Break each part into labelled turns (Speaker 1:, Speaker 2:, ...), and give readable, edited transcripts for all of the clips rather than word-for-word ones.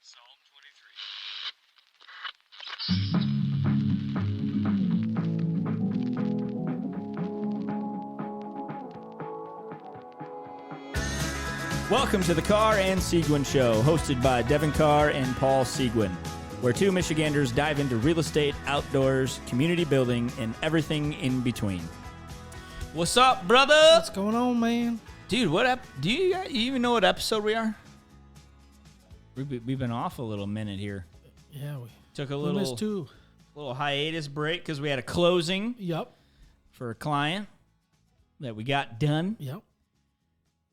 Speaker 1: Psalm 23.
Speaker 2: Welcome to the Carr and Seguin Show, hosted by Devin Carr and Paul Seguin, where two Michiganders dive into real estate, outdoors, community building, and everything in between. What's up, brother?
Speaker 3: What's going on, man?
Speaker 2: Dude, do you even know what episode we are? We've been off a little minute here.
Speaker 3: Yeah, we
Speaker 2: Took a
Speaker 3: missed two.
Speaker 2: little hiatus break because we had a closing
Speaker 3: Yep.
Speaker 2: for a client that we got done.
Speaker 3: Yep.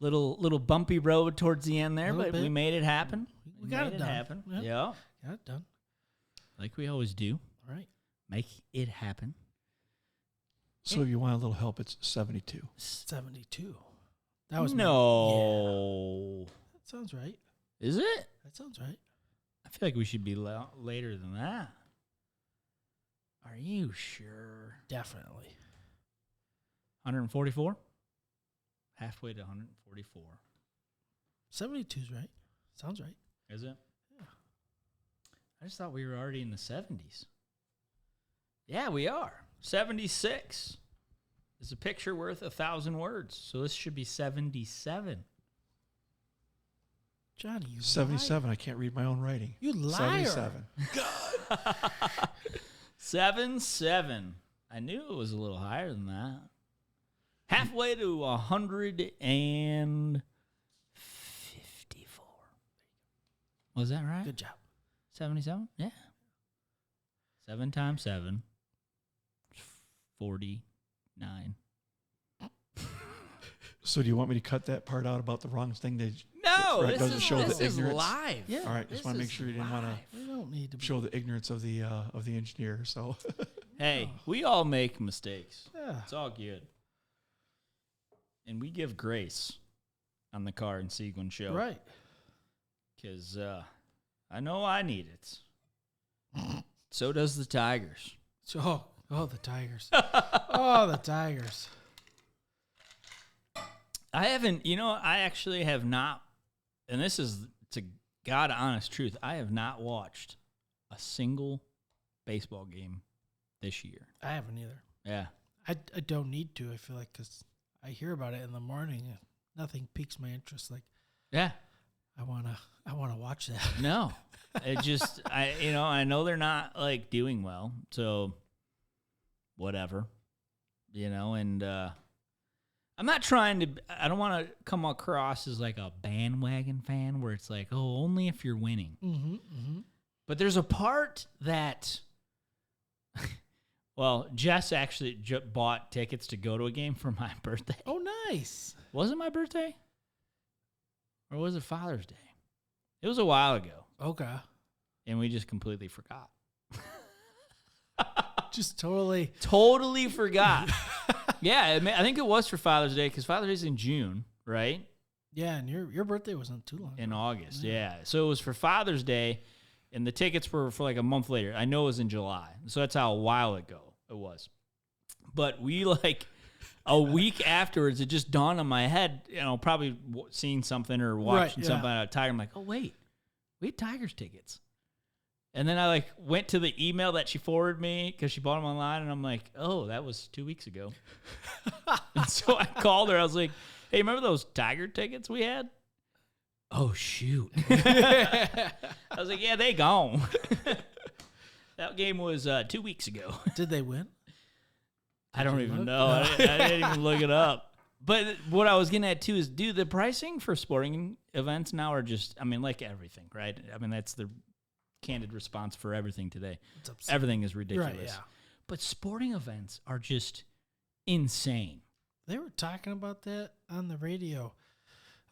Speaker 2: Little bumpy road towards the end there,
Speaker 3: Little
Speaker 2: but we
Speaker 3: bit.
Speaker 2: made it happen.
Speaker 3: We got
Speaker 2: made
Speaker 3: it done.
Speaker 2: happen.
Speaker 3: Yep.
Speaker 2: Yeah,
Speaker 3: Got it done.
Speaker 2: like we always do.
Speaker 3: All right.
Speaker 2: Make it happen.
Speaker 4: So if you want a little help, it's 72.
Speaker 3: 72. That was
Speaker 2: no.
Speaker 3: Yeah, that sounds right.
Speaker 2: Is it?
Speaker 3: That sounds right.
Speaker 2: I feel like we should be later than that. Are you sure?
Speaker 3: Definitely.
Speaker 2: 144? Halfway to 144.
Speaker 3: 72's right. Sounds right.
Speaker 2: Is it?
Speaker 3: Yeah.
Speaker 2: I just thought we were already in the 70s. Yeah, we are. 76 is a picture worth 1,000 words. So this should be 77.
Speaker 3: Johnny, you
Speaker 4: 77.
Speaker 3: liar.
Speaker 4: I can't read my own writing.
Speaker 3: You liar.
Speaker 4: 77.
Speaker 2: 7-7. I knew it was a little higher than that. Halfway to 154. Was that right?
Speaker 3: Good job.
Speaker 2: 77? Yeah. 7 times 7. 49.
Speaker 4: So do you want me to cut that part out about the wrong thing?
Speaker 2: No,
Speaker 4: Right,
Speaker 2: this
Speaker 4: doesn't
Speaker 2: is,
Speaker 4: show the
Speaker 2: this is
Speaker 4: ignorance.
Speaker 2: live.
Speaker 3: Yeah.
Speaker 4: All right, just want to make sure you didn't want to
Speaker 3: We don't need to be.
Speaker 4: show the ignorance of the engineer. So
Speaker 2: Hey, we all make mistakes.
Speaker 3: Yeah.
Speaker 2: It's all good. And we give grace on the Carr and Seguin show.
Speaker 3: Right.
Speaker 2: Because I know I need it. So does the Tigers.
Speaker 3: So, the Tigers. Oh, the Tigers.
Speaker 2: I actually have not, and this is to God honest truth, I have not watched a single baseball game this year.
Speaker 3: I haven't either.
Speaker 2: Yeah.
Speaker 3: I don't need to, I feel like, because I hear about it in the morning. And nothing piques my interest. Like,
Speaker 2: Yeah.
Speaker 3: I wanna watch that.
Speaker 2: No. It just, I know they're not, like, doing well, so whatever, and I'm not trying to, I don't want to come across as, like, a bandwagon fan where it's like, oh, only if you're winning.
Speaker 3: Mm-hmm. Mm-hmm.
Speaker 2: But there's a part that, well, Jess actually bought tickets to go to a game for my birthday.
Speaker 3: Oh, nice.
Speaker 2: Was it my birthday? Or was it Father's Day? It was a while ago,
Speaker 3: Okay.
Speaker 2: and we just completely forgot.
Speaker 3: Just totally.
Speaker 2: Totally forgot. Yeah, I think it was for Father's Day, because Father's Day's in June, right?
Speaker 3: Yeah, and your birthday wasn't too long.
Speaker 2: In August, yeah. So it was for Father's Day, and the tickets were for like a month later. I know it was in July, so that's how a while ago it was. But we, like, a week afterwards, it just dawned on my head, probably seeing something or watching something about Tiger. I'm like, oh, wait, we had Tigers tickets. And then I, like, went to the email that she forwarded me because she bought them online, and I'm like, oh, that was 2 weeks ago. And so I called her. I was like, hey, remember those Tiger tickets we had? Oh, shoot. I was like, yeah, they gone. That game was 2 weeks ago.
Speaker 3: Did they win?
Speaker 2: I don't
Speaker 3: you
Speaker 2: even
Speaker 3: look?
Speaker 2: know. I didn't even look it up. But what I was getting at, too, is, dude, the pricing for sporting events now are just, like everything, right? That's the candid response for everything today.
Speaker 3: It's upsetting.
Speaker 2: Everything is ridiculous.
Speaker 3: Right, yeah.
Speaker 2: But sporting events are just insane.
Speaker 3: They were talking about that on the radio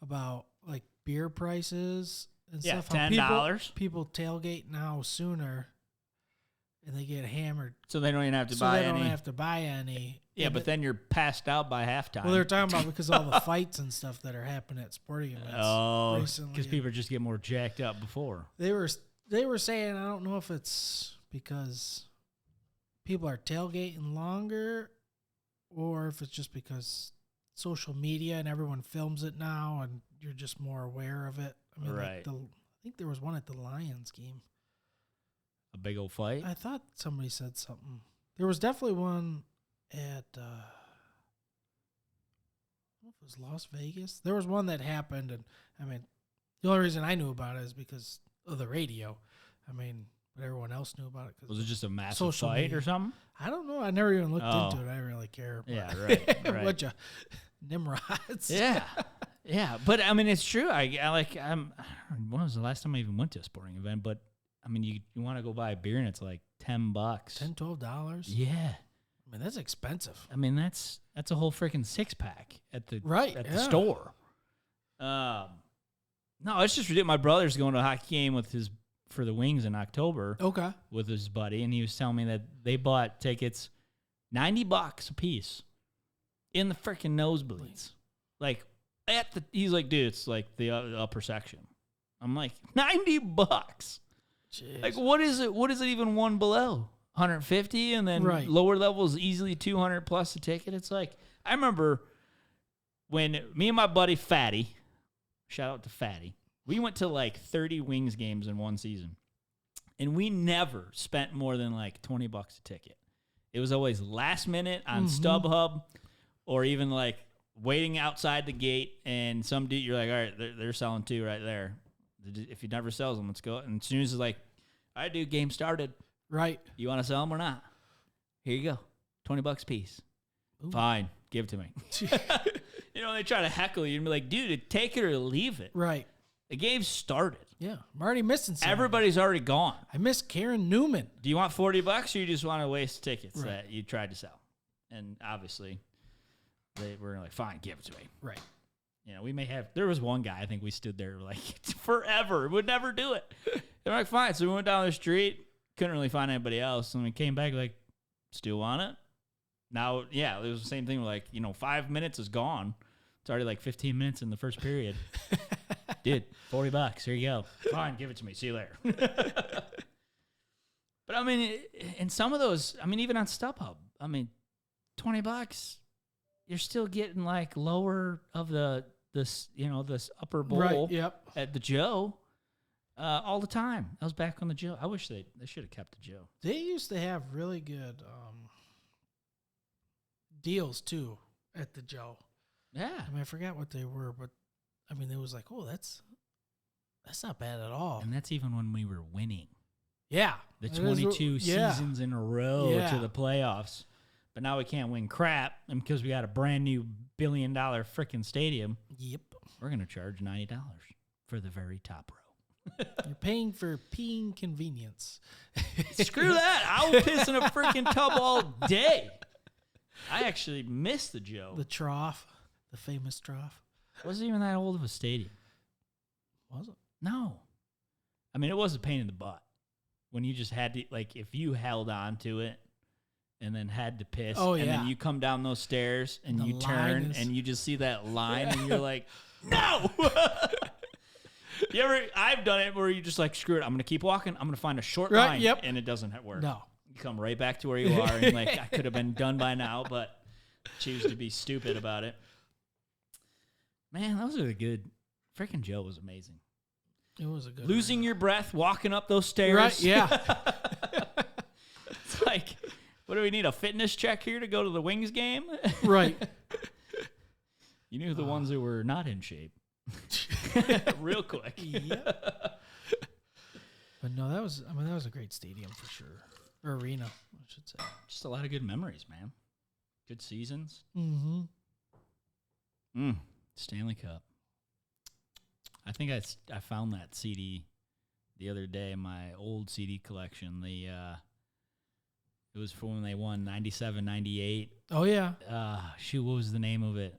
Speaker 3: about, like, beer prices and
Speaker 2: Yeah,
Speaker 3: stuff. How
Speaker 2: $10.
Speaker 3: People tailgate now sooner, and they get hammered.
Speaker 2: So they don't even have to
Speaker 3: So
Speaker 2: buy
Speaker 3: they don't
Speaker 2: any.
Speaker 3: have to buy any.
Speaker 2: Yeah,
Speaker 3: And
Speaker 2: but then you're passed out by halftime.
Speaker 3: well, they're talking about because all the fights and stuff that are happening at sporting events.
Speaker 2: Oh,
Speaker 3: recently.
Speaker 2: because people just get more jacked up before.
Speaker 3: They were saying, I don't know if it's because people are tailgating longer or if it's just because social media and everyone films it now and you're just more aware of it. I mean,
Speaker 2: Right.
Speaker 3: I think there was one at the Lions game.
Speaker 2: A big old fight.
Speaker 3: I thought somebody said something. There was definitely one at I don't know if it was Las Vegas. There was one that happened, and I mean, the only reason I knew about it is because of the radio. I mean, but everyone else knew about it.
Speaker 2: Was it just a massive
Speaker 3: social
Speaker 2: fight
Speaker 3: media.
Speaker 2: or something?
Speaker 3: I don't know. I never even looked
Speaker 2: Oh.
Speaker 3: into it. I didn't really care. But
Speaker 2: Yeah, right,
Speaker 3: a
Speaker 2: right.
Speaker 3: bunch of Nimrods.
Speaker 2: Yeah, yeah. But I mean, it's true. When was the last time I even went to a sporting event? But I mean, you want to go buy a beer and it's like $10.
Speaker 3: $10, $12.
Speaker 2: Yeah.
Speaker 3: I mean, that's expensive.
Speaker 2: I mean, that's a whole freaking 6-pack at the
Speaker 3: Right,
Speaker 2: the
Speaker 3: yeah.
Speaker 2: store. No, it's just ridiculous. My brother's going to a hockey game for the Wings in October
Speaker 3: Okay.
Speaker 2: with his buddy, and he was telling me that they bought tickets $90 a piece in the freaking nosebleeds. Like he's like, dude, it's like the upper section. I'm like, $90.
Speaker 3: Jeez.
Speaker 2: Like, what is it? What is it even one below? 150, and then
Speaker 3: Right.
Speaker 2: lower levels easily 200 plus a ticket. It's like, I remember when me and my buddy Fatty, shout out to Fatty, we went to like 30 Wings games in one season, and we never spent more than like $20 a ticket. It was always last minute on StubHub, or even like waiting outside the gate, and some dude, you're like, all right, they're selling 2 right there. If he never sells them, let's go. And as soon as it's like, all right, dude, game started.
Speaker 3: Right.
Speaker 2: You want to sell them or not? Here you go. $20 a piece.
Speaker 3: Ooh.
Speaker 2: Fine. Give it to me. You know, they try to heckle you and be like, dude, take it or leave it.
Speaker 3: Right.
Speaker 2: The game started.
Speaker 3: Yeah. I'm already missing something.
Speaker 2: Everybody's already gone.
Speaker 3: I miss Karen Newman.
Speaker 2: Do you want $40 or you just want to waste tickets
Speaker 3: Right.
Speaker 2: that you tried to sell? And obviously, they were like, fine, give it to me.
Speaker 3: Right.
Speaker 2: You know, there was one guy, I think we stood there like forever, would never do it. They're like, fine. So we went down the street, couldn't really find anybody else. And we came back like, still want it? Now, yeah, it was the same thing. Like, 5 minutes is gone. It's already like 15 minutes in the first period. Dude, $40. Here you go. Fine, give it to me. See you later. But I mean, in some of those, I mean, even on StubHub, I mean, $20, you're still getting like lower of this upper bowl
Speaker 3: Right. Yep.
Speaker 2: at the Joe all the time. That was back on the Joe. I wish they should have kept the Joe.
Speaker 3: They used to have really good deals too at the Joe.
Speaker 2: Yeah.
Speaker 3: I mean, I forgot what they were, but I mean, it was like, oh, that's not bad at all.
Speaker 2: And that's even when we were winning
Speaker 3: Yeah.
Speaker 2: the
Speaker 3: It is
Speaker 2: 22
Speaker 3: yeah.
Speaker 2: seasons in a row
Speaker 3: Yeah.
Speaker 2: to the playoffs. But now we can't win crap, and because we got a brand new $1 billion freaking stadium,
Speaker 3: Yep.
Speaker 2: we're going to charge $90 for the very top row.
Speaker 3: You're paying for peeing convenience.
Speaker 2: Screw that. I will piss in a freaking tub all day. I actually miss the Joe.
Speaker 3: The trough, the famous trough.
Speaker 2: It wasn't even that old of a stadium.
Speaker 3: Was it?
Speaker 2: No. I mean, it was a pain in the butt when you just had to, like, if you held on to it and then had to piss,
Speaker 3: Oh,
Speaker 2: and
Speaker 3: yeah.
Speaker 2: then you come down those stairs and
Speaker 3: The
Speaker 2: you
Speaker 3: line
Speaker 2: turn
Speaker 3: is-
Speaker 2: and you just see that line and you're like, no! I've done it where you just like, screw it, I'm going to keep walking. I'm going to find a short
Speaker 3: Right,
Speaker 2: line.
Speaker 3: yep.
Speaker 2: And it doesn't work.
Speaker 3: No.
Speaker 2: You come right back to where you are and like, I could have been done by now, but choose to be stupid about it. Man, those are the good. Freaking Joe was amazing.
Speaker 3: It was a good
Speaker 2: Losing your breath, walking up those stairs.
Speaker 3: Right, yeah.
Speaker 2: It's like, what do we need, a fitness check here to go to the Wings game?
Speaker 3: Right.
Speaker 2: You knew the ones who were not in shape. Real quick.
Speaker 3: Yep. But no, that was a great stadium for sure. Or arena, I should say.
Speaker 2: Just a lot of good memories, man. Good seasons.
Speaker 3: Mm-hmm.
Speaker 2: Stanley Cup. I think I found that CD the other day in my old CD collection. It was from when they won 97, 98.
Speaker 3: Oh yeah.
Speaker 2: Shoot, what was the name of it?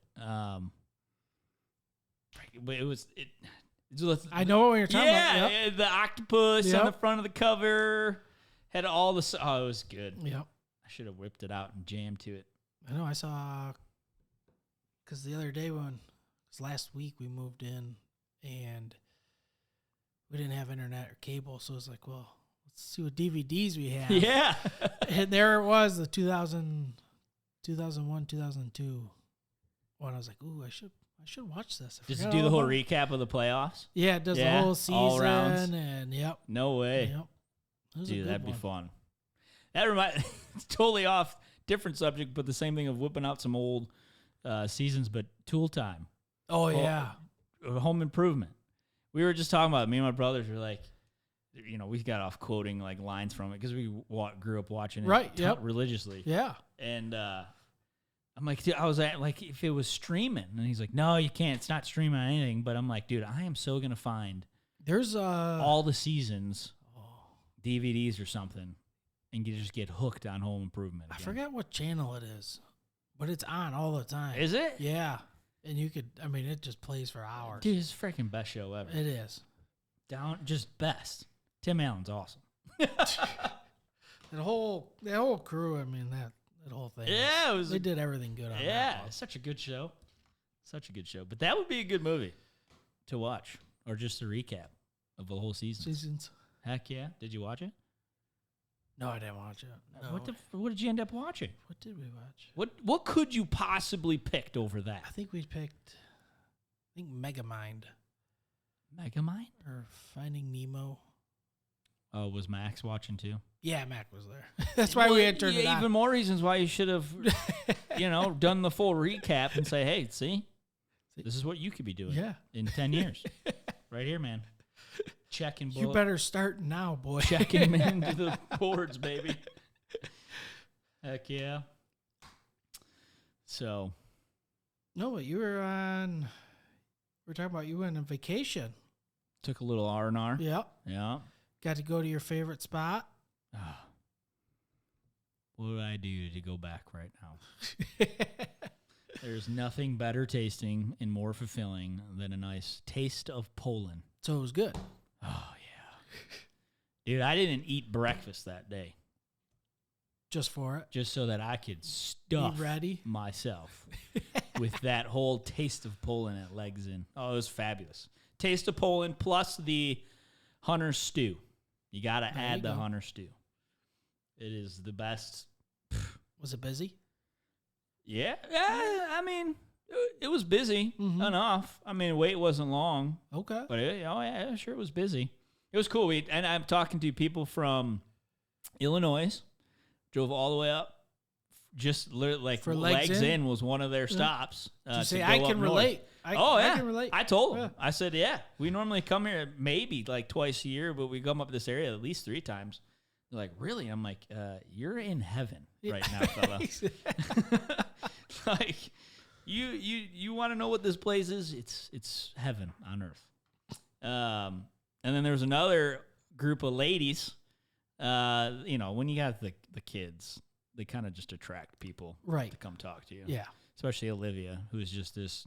Speaker 3: I know what you're talking about. Yep.
Speaker 2: Yeah, the octopus on
Speaker 3: Yep.
Speaker 2: the front of the cover had all the. Oh, it was good.
Speaker 3: Yep.
Speaker 2: I should have whipped it out and jammed to it.
Speaker 3: I know. I saw because the other day last week we moved in and we didn't have internet or cable, so it was like, well, let's see what DVDs we have.
Speaker 2: Yeah.
Speaker 3: And there it was, the 2001, 2002 one. I was like, ooh, I should I should watch this.
Speaker 2: Does it
Speaker 3: forgot
Speaker 2: do the
Speaker 3: all
Speaker 2: whole
Speaker 3: about it.
Speaker 2: recap of the playoffs?
Speaker 3: Yeah, it does
Speaker 2: Yeah,
Speaker 3: the whole
Speaker 2: all rounds.
Speaker 3: season, and yep.
Speaker 2: No way.
Speaker 3: Yep. It was a
Speaker 2: Dude,
Speaker 3: good
Speaker 2: that'd be
Speaker 3: one.
Speaker 2: fun. That it's totally off, different subject, but the same thing of whipping out some old seasons, but Tool Time.
Speaker 3: Oh,
Speaker 2: Well,
Speaker 3: yeah.
Speaker 2: Home Improvement. We were just talking about it. Me and my brothers were like, we got off quoting like lines from it because we grew up watching it
Speaker 3: Right, yep.
Speaker 2: religiously.
Speaker 3: Yeah.
Speaker 2: And I'm like, dude, I was at like, if it was streaming, and he's like, no, you can't. It's not streaming on anything. But I'm like, dude, I am so gonna find
Speaker 3: There's
Speaker 2: all the seasons, DVDs or something, and you just get hooked on Home Improvement.
Speaker 3: I
Speaker 2: again.
Speaker 3: forgot what channel it is, but it's on all the time.
Speaker 2: Is it?
Speaker 3: Yeah. And you could, I mean, it just plays for hours.
Speaker 2: Dude, it's the freaking best show ever.
Speaker 3: It is.
Speaker 2: Just best. Tim Allen's awesome.
Speaker 3: That whole crew, I mean, that whole thing.
Speaker 2: Yeah, it was.
Speaker 3: They did everything good on
Speaker 2: Yeah,
Speaker 3: that one.
Speaker 2: it's such a good show. Such a good show. But that would be a good movie to watch, or just a recap of the whole season.
Speaker 3: Seasons.
Speaker 2: Heck yeah! Did you watch it?
Speaker 3: No, I didn't watch it. No.
Speaker 2: What did you end up watching?
Speaker 3: What did we watch?
Speaker 2: What could you possibly picked over that?
Speaker 3: I think we picked, Megamind
Speaker 2: Megamind?
Speaker 3: or Finding Nemo.
Speaker 2: Oh, was Max watching too?
Speaker 3: Yeah, Mac was there. That's why we had turned it on.
Speaker 2: Even more reasons why you should have, done the full recap and say, hey, see, this is what you could be doing
Speaker 3: Yeah.
Speaker 2: in 10 years. Right here, man. Checking
Speaker 3: You better start now, boy.
Speaker 2: checking them into the boards, baby. Heck yeah. So,
Speaker 3: No, but you were on. We're talking about you went on vacation.
Speaker 2: took a little R&R.
Speaker 3: Yep.
Speaker 2: Yeah.
Speaker 3: Got to go to your favorite spot.
Speaker 2: Ah. What would I do to go back right now? There's nothing better tasting and more fulfilling than a nice taste of Poland.
Speaker 3: So it was good.
Speaker 2: Oh, yeah. Dude, I didn't eat breakfast that day
Speaker 3: Just for it.
Speaker 2: just so that I could stuff
Speaker 3: Be ready.
Speaker 2: myself with that whole taste of Poland at Legs In. Oh, it was fabulous. Taste of Poland plus the Hunter stew. You got to
Speaker 3: There
Speaker 2: add
Speaker 3: you
Speaker 2: the
Speaker 3: go.
Speaker 2: Hunter stew. It is the best.
Speaker 3: Was it busy?
Speaker 2: Yeah, I mean, it was busy
Speaker 3: Mhm.
Speaker 2: enough. I mean, wait wasn't long,
Speaker 3: Okay.
Speaker 2: but yeah, sure, it was busy. It was cool. And I'm talking to people from Illinois. Drove all the way up. Just like
Speaker 3: For
Speaker 2: Legs
Speaker 3: Legs
Speaker 2: in
Speaker 3: In?
Speaker 2: was one of their stops.
Speaker 3: Did you
Speaker 2: to
Speaker 3: say
Speaker 2: go
Speaker 3: I
Speaker 2: up
Speaker 3: can
Speaker 2: north.
Speaker 3: relate?
Speaker 2: I
Speaker 3: I can relate.
Speaker 2: I told them.
Speaker 3: Yeah.
Speaker 2: I said, yeah, we normally come here maybe like twice a year, but we come up this area at least 3 times. They're like, really? I'm like, you're in heaven right now, fella. Like, you want to know what this place is? It's heaven on earth. And then there was another group of ladies. When you got the kids, they kind of just attract people
Speaker 3: Right.
Speaker 2: to come talk to you.
Speaker 3: Yeah.
Speaker 2: Especially Olivia, who's just this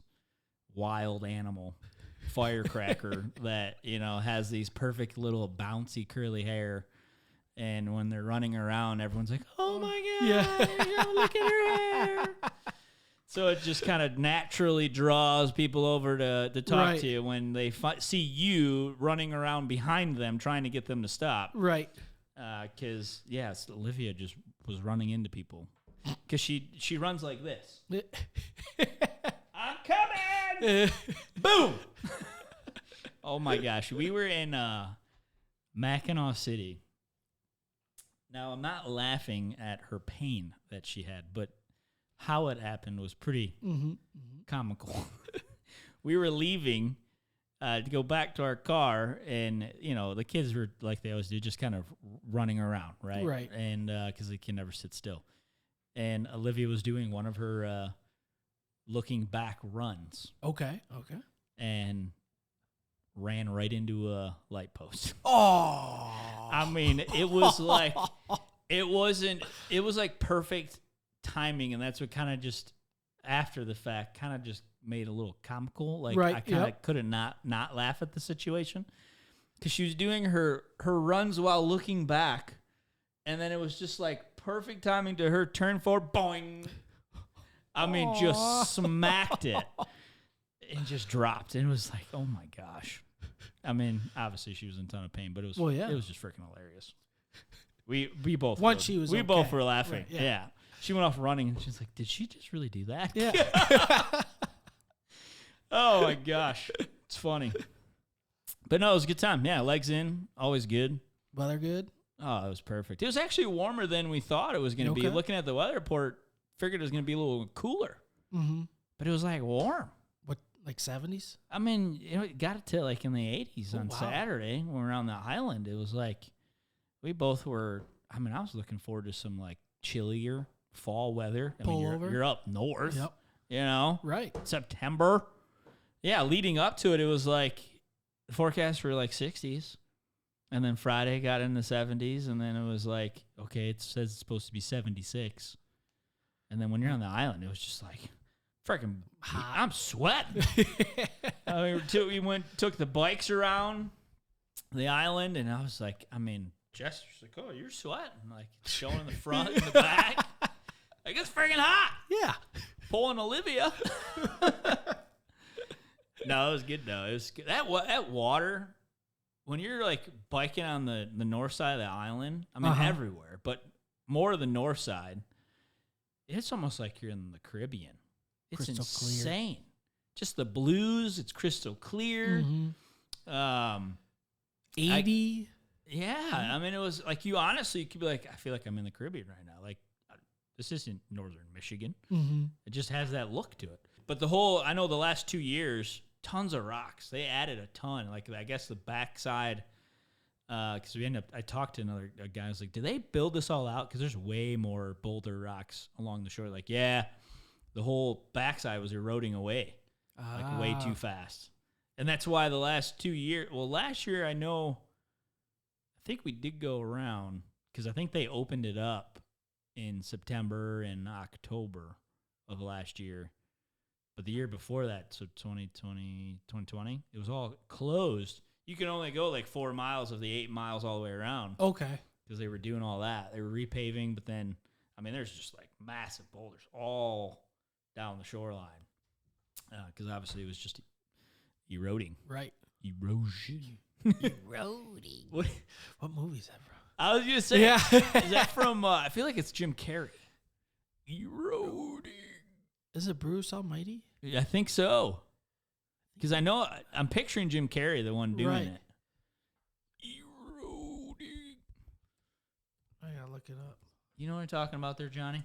Speaker 2: wild animal firecracker that, has these perfect little bouncy curly hair. And when they're running around, everyone's like, oh my God,
Speaker 3: Yeah.
Speaker 2: look at her hair. So it just kind of naturally draws people over to talk
Speaker 3: Right.
Speaker 2: to you when they see you running around behind them trying to get them to stop.
Speaker 3: Right.
Speaker 2: Because, Olivia just was running into people. Because she runs like this. I'm coming! Boom! Oh my gosh. We were in Mackinac City. Now, I'm not laughing at her pain that she had, but how it happened was pretty comical. We were leaving to go back to our car, and, the kids were, like they always do, just kind of running around, right?
Speaker 3: Right.
Speaker 2: And because they can never sit still. And Olivia was doing one of her looking back runs
Speaker 3: Okay.
Speaker 2: and ran right into a light post.
Speaker 3: Oh.
Speaker 2: I mean, it was like, it was like perfect timing. And that's what kind of just after the fact kind of just made a little comical. Like
Speaker 3: Right,
Speaker 2: I kind of
Speaker 3: yep.
Speaker 2: couldn't not laugh at the situation because she was doing her runs while looking back. And then it was just like perfect timing to her turn forward. Boing. I mean, just smacked it and just dropped. And it was like, oh my gosh. I mean, obviously she was in a ton of pain, but it was
Speaker 3: Well, yeah.
Speaker 2: it was just freaking hilarious. We both
Speaker 3: Once
Speaker 2: were.
Speaker 3: she was
Speaker 2: we
Speaker 3: okay.
Speaker 2: both were laughing.
Speaker 3: Right, yeah.
Speaker 2: Yeah. She went off running and she's like, did she just really do that?
Speaker 3: Yeah.
Speaker 2: Oh my gosh, it's funny. But no, it was a good time. Yeah, legs in, always good.
Speaker 3: Weather good?
Speaker 2: Oh, it was perfect. It was actually warmer than we thought it was going to be.
Speaker 3: Okay.
Speaker 2: Looking at the weather report, figured it was going to be a little cooler,
Speaker 3: Mm-hmm.
Speaker 2: but it was like warm.
Speaker 3: What, like 70s?
Speaker 2: I mean, it got it to like in the 80s on
Speaker 3: wow.
Speaker 2: Saturday when we were on the island. It was like we both were. I mean, I was looking forward to some like chillier fall weather. I mean,
Speaker 3: Pullover.
Speaker 2: you're up north,
Speaker 3: Yep.
Speaker 2: you know,
Speaker 3: Right.
Speaker 2: September. Yeah, leading up to it, it was like the forecast were like 60s. And then Friday got in the 70s, and then it was like, okay, it says it's supposed to be 76. And then when you're on the island, it was just like, freaking hot. I'm sweating. I mean, took the bikes around the island, and I was like, I mean, Jess was like, oh, you're sweating. Like, showing in the front and the back. Like, it's freaking hot.
Speaker 3: Yeah.
Speaker 2: Pulling Olivia. No, it was good, though. It was good. That water, when you're, like, biking on the north side of the island, I mean, everywhere, but more the north side, it's almost like you're in the Caribbean. It's
Speaker 3: Crystal clear.
Speaker 2: insane. Just the blues, it's crystal clear.
Speaker 3: Mm-hmm. 80.
Speaker 2: Yeah, I mean, it was like you honestly could be like, I feel like I'm in the Caribbean right now. Like, this isn't northern Michigan.
Speaker 3: Mm-hmm.
Speaker 2: It just has that look to it. But I know the last 2 years, tons of rocks. They added a ton. Like, I guess the backside, because I talked to another guy. I was like, did they build this all out? Because there's way more boulder rocks along the shore. Like, yeah, the whole backside was eroding away, like way too fast. And that's why the last 2 years, well, last year I think we did go around because I think they opened it up in September and October of last year. But the year before that, so 2020, it was all closed. You can only go like 4 miles of the 8 miles all the way around
Speaker 3: Okay.
Speaker 2: because they were doing all that. They were repaving, but then, I mean, there's just like massive boulders all down the shoreline because obviously it was just eroding.
Speaker 3: Right.
Speaker 2: Erosion.
Speaker 3: Eroding.
Speaker 2: What
Speaker 3: movie is that from?
Speaker 2: I was going to say,
Speaker 3: Yeah.
Speaker 2: is that from, I feel like it's Jim Carrey. Eroding.
Speaker 3: Is it Bruce Almighty?
Speaker 2: Yeah, I think so. Because I know, I'm picturing Jim Carrey, the one doing
Speaker 3: Right.
Speaker 2: it. Eroding.
Speaker 3: I gotta look it up.
Speaker 2: You know what I'm talking about there, Johnny?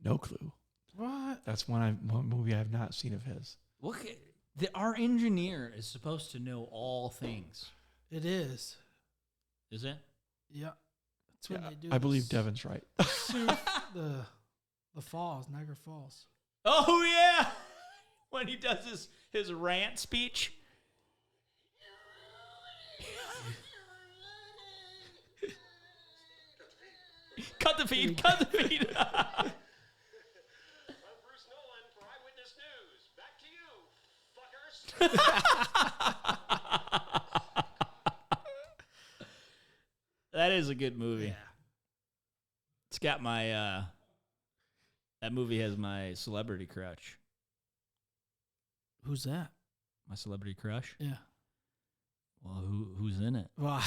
Speaker 4: No clue.
Speaker 3: What?
Speaker 4: That's one movie I have not seen of his.
Speaker 2: Look, our engineer is supposed to know all things.
Speaker 3: It is.
Speaker 2: Is it?
Speaker 3: Yeah. That's when they do.
Speaker 4: I believe
Speaker 3: this-
Speaker 4: Devin's right.
Speaker 3: the falls, Niagara Falls.
Speaker 2: Oh, yeah. When he does his rant speech. Cut the feed. Cut the feed.
Speaker 1: I'm Bruce Nolan for Eyewitness News. Back to you, fuckers.
Speaker 2: That is a good movie.
Speaker 3: Yeah.
Speaker 2: It's got my, that movie has my celebrity crush.
Speaker 3: Who's that?
Speaker 2: My celebrity crush?
Speaker 3: Yeah.
Speaker 2: Well, who's in it?
Speaker 3: Well,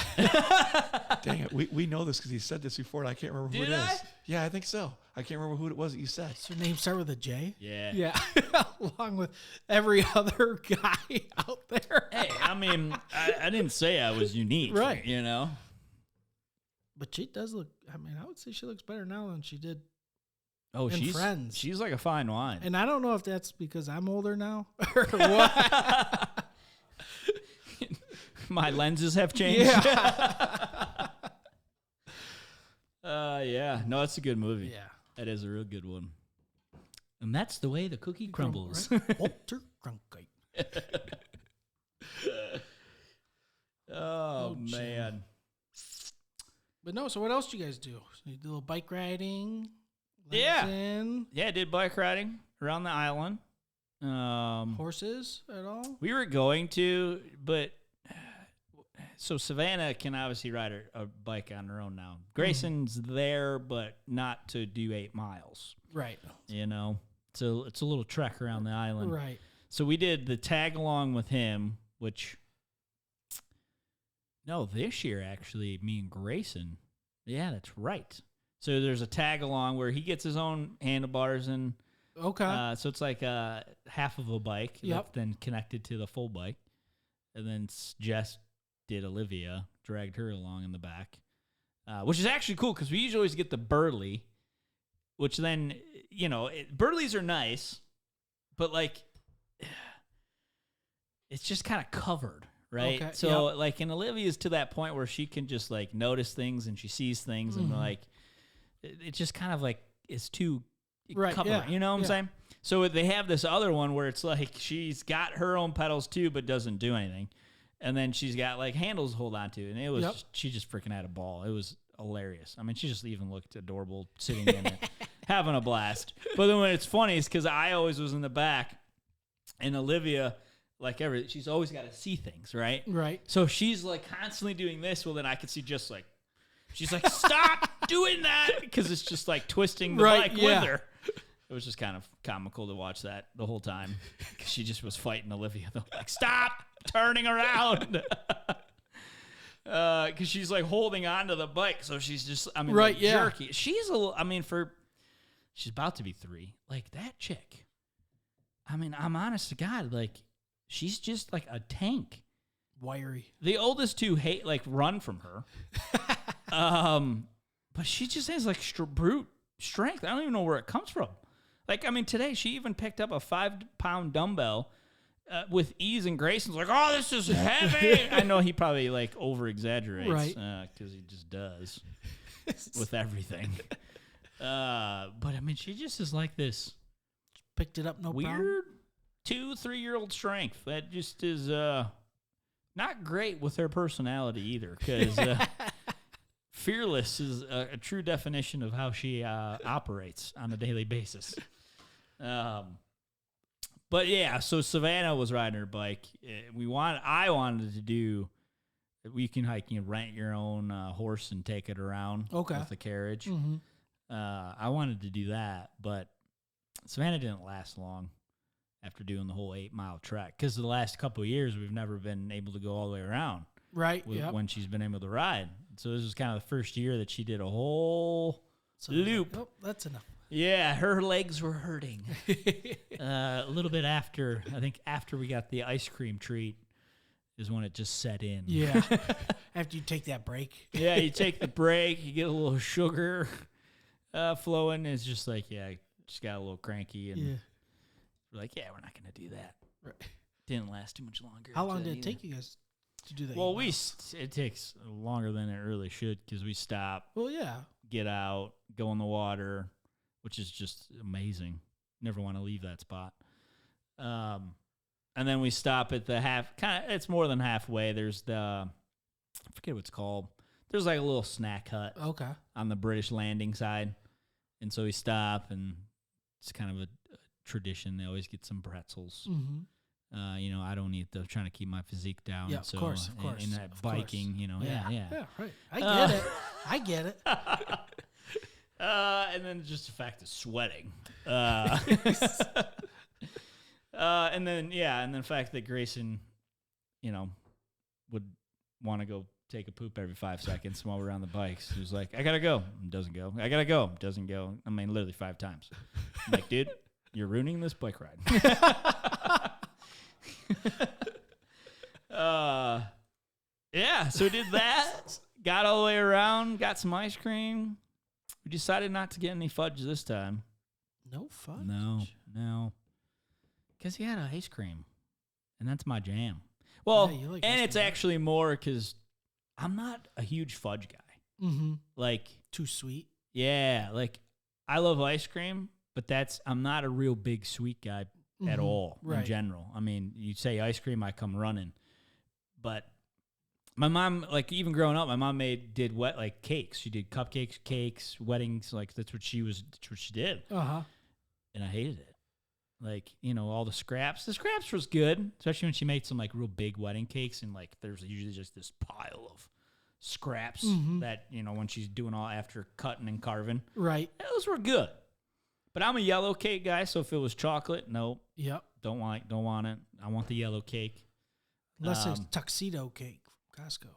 Speaker 4: Dang it. We know this because he said this before, and I can't remember who
Speaker 2: Did
Speaker 4: it is.
Speaker 2: I?
Speaker 4: Yeah, I think so. I can't remember who it was that you said.
Speaker 3: does her name start with a J?
Speaker 2: Yeah.
Speaker 3: Yeah. Along with every other guy out there.
Speaker 2: Hey, I mean, I didn't say I was unique.
Speaker 3: Right.
Speaker 2: You know?
Speaker 3: But she does look, I mean, I would say she looks better now than she did.
Speaker 2: Oh,
Speaker 3: And
Speaker 2: she's
Speaker 3: Friends.
Speaker 2: She's like a fine wine.
Speaker 3: And I don't know if that's because I'm older now or what.
Speaker 2: My lenses have changed.
Speaker 3: Yeah.
Speaker 2: Yeah. No, it's a good movie.
Speaker 3: Yeah.
Speaker 2: That is a real good one. And that's the way the cookie crumbles.
Speaker 3: Right? Walter Cronkite.
Speaker 2: Oh,
Speaker 3: Jim.
Speaker 2: man.
Speaker 3: But no, so what else do you guys do? So you do a little bike riding?
Speaker 2: Yeah.
Speaker 3: legs
Speaker 2: Yeah, I did bike riding around the island.
Speaker 3: in, horses at all?
Speaker 2: We were going to, but so Savannah can obviously ride a bike on her own now. Grayson's there, but not to do 8 miles.
Speaker 3: Right.
Speaker 2: You know, so it's a little trek around the island.
Speaker 3: Right.
Speaker 2: So we did the tag along with him, which no, this year actually, me and Grayson. Yeah, that's right. So there's a tag along where he gets his own handlebars and
Speaker 3: Okay.
Speaker 2: So it's like half of a bike
Speaker 3: Yep.
Speaker 2: that's then connected to the full bike. And then Jess did Olivia, dragged her along in the back, which is actually cool because we usually always get the Burley, which then, Burleys are nice, but like, it's just kind of covered, right?
Speaker 3: Okay,
Speaker 2: So like, and Olivia's to that point where she can just like notice things and she sees things and like, it just kind of like is too
Speaker 3: Right,
Speaker 2: covered.
Speaker 3: yeah,
Speaker 2: You know what I'm
Speaker 3: yeah.
Speaker 2: saying? So they have this other one where it's like she's got her own pedals too, but doesn't do anything. And then she's got like handles to hold on to. And it was,
Speaker 3: Yep.
Speaker 2: she just freaking had a ball. It was hilarious. I mean, she just even looked adorable sitting in it, having a blast. But then when it's funny is because I always was in the back and Olivia, she's always got to see things, right?
Speaker 3: Right.
Speaker 2: So she's like constantly doing this. Well, then I could see just like, she's like, stop doing that. Because it's just like twisting the
Speaker 3: Right,
Speaker 2: bike
Speaker 3: yeah.
Speaker 2: with her. It was just kind of comical to watch that the whole time. 'Cause she just was fighting Olivia. Though. Like, stop turning around. Because she's like holding on to the bike. So she's just,
Speaker 3: Right,
Speaker 2: like,
Speaker 3: yeah.
Speaker 2: jerky. She's she's about to be 3. Like that chick. I mean, I'm honest to God. Like, she's just like a tank.
Speaker 3: Wiry.
Speaker 2: The oldest 2 run from her. But she just has like brute strength. I don't even know where it comes from. Like, I mean, today she even picked up a 5-pound dumbbell with ease and grace and was like, oh, this is heavy. I know he probably like over exaggerates
Speaker 3: Right.
Speaker 2: because he just does with everything. But I mean, she just is like this
Speaker 3: Picked it up, no problem.
Speaker 2: weird 2-3-year-old strength that just is not great with her personality either, because fearless is a true definition of how she operates on a daily basis. But yeah, so Savannah was riding her bike. I wanted to do. You can hike. You can rent your own horse and take it around.
Speaker 3: Okay.
Speaker 2: With the carriage.
Speaker 3: Mm-hmm.
Speaker 2: I wanted to do that, but Savannah didn't last long after doing the whole 8-mile trek, because the last couple of years we've never been able to go all the way around
Speaker 3: Right. Yep.
Speaker 2: when she's been able to ride. So this was kind of the first year that she did a whole
Speaker 3: So I was like,
Speaker 2: loop.
Speaker 3: oh, that's enough.
Speaker 2: Yeah, her legs were hurting. A little bit after we got the ice cream treat is when it just set in.
Speaker 3: Yeah. After you take that break.
Speaker 2: Yeah, you take the break, you get a little sugar flowing. It's just like, just got a little cranky, and
Speaker 3: Yeah.
Speaker 2: we're like, we're not going to do that.
Speaker 3: Right.
Speaker 2: Didn't last too much longer.
Speaker 3: How long
Speaker 2: after
Speaker 3: did
Speaker 2: that
Speaker 3: it
Speaker 2: either.
Speaker 3: take you guys to do that?
Speaker 2: Well, it takes longer than it really should, because we stop,
Speaker 3: Well, yeah.
Speaker 2: get out, go in the water, which is just amazing. Never want to leave that spot. And then we stop at the it's more than halfway. There's I forget what it's called. There's like a little snack hut
Speaker 3: Okay.
Speaker 2: on the British landing side. And so we stop, and it's kind of a tradition. They always get some pretzels.
Speaker 3: Mm-hmm.
Speaker 2: I don't eat those, trying to keep my physique down.
Speaker 3: Yeah, of
Speaker 2: so
Speaker 3: course,
Speaker 2: in that
Speaker 3: of course.
Speaker 2: biking,
Speaker 3: Yeah,
Speaker 2: yeah.
Speaker 3: right. I get it. I get it.
Speaker 2: And then just the fact of sweating. And then the fact that Grayson, would want to go take a poop every 5 seconds while we're on the bikes. He was like, I gotta go. Doesn't go. I gotta go. Doesn't go. I mean, literally 5 times. I'm like, dude, you're ruining this bike ride. So we did that. Got all the way around. Got some ice cream. We decided not to get any fudge this time.
Speaker 3: No fun.
Speaker 2: No. Because he had ice cream. And that's my jam. Well,
Speaker 3: Yeah, you like
Speaker 2: and
Speaker 3: ice
Speaker 2: it's
Speaker 3: cream, right?
Speaker 2: actually more because I'm not a huge fudge guy.
Speaker 3: Mm-hmm.
Speaker 2: Like,
Speaker 3: Too sweet.
Speaker 2: yeah, like I love ice cream, but I'm not a real big sweet guy at
Speaker 3: Mhm.
Speaker 2: all in
Speaker 3: Right.
Speaker 2: general. I mean, you say ice cream, I come running. But my mom, like even growing up, my mom did wet like cakes. She did cupcakes, cakes, weddings. Like that's what she did,
Speaker 3: Uh-huh.
Speaker 2: and I hated it. Like all the scraps. The scraps was good, especially when she made some like real big wedding cakes, and like there's usually just this pile of scraps
Speaker 3: Mhm.
Speaker 2: that when she's doing all after cutting and carving.
Speaker 3: Right.
Speaker 2: Those were good. But I'm a yellow cake guy, so if it was chocolate, nope,
Speaker 3: Yep.
Speaker 2: don't want it. I want the yellow cake.
Speaker 3: Unless it's tuxedo cake from Costco.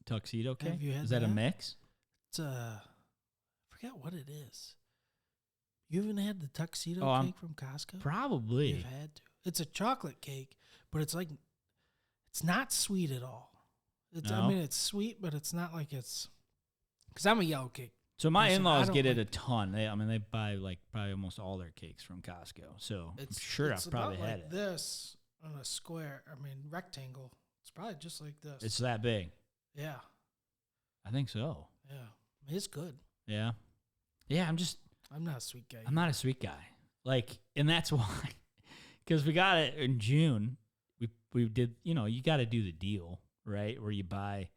Speaker 2: Tuxedo cake?
Speaker 3: you had
Speaker 2: Is that a
Speaker 3: that?
Speaker 2: mix?
Speaker 3: It's I forget what it is. You haven't had the tuxedo
Speaker 2: Oh, I'm-
Speaker 3: cake from Costco?
Speaker 2: Probably.
Speaker 3: You've had to. It's a chocolate cake, but it's like it's not sweet at all. It's
Speaker 2: No?
Speaker 3: I mean it's sweet, but it's not like it's because I'm a yellow cake.
Speaker 2: So my
Speaker 3: Listen,
Speaker 2: in-laws
Speaker 3: I don't
Speaker 2: get it
Speaker 3: like-
Speaker 2: a ton. They buy like probably almost all their cakes from Costco. So I'm sure
Speaker 3: it's
Speaker 2: I've probably
Speaker 3: about
Speaker 2: had
Speaker 3: like
Speaker 2: it.
Speaker 3: this on a square. I mean rectangle. It's probably just like this.
Speaker 2: It's that big.
Speaker 3: yeah,
Speaker 2: I think so.
Speaker 3: yeah. It's good.
Speaker 2: Yeah. Yeah,
Speaker 3: I'm not a sweet guy.
Speaker 2: I'm not a sweet guy. Like, and that's why, because we got it in June. We did, you got to do the deal, right? Where you buy,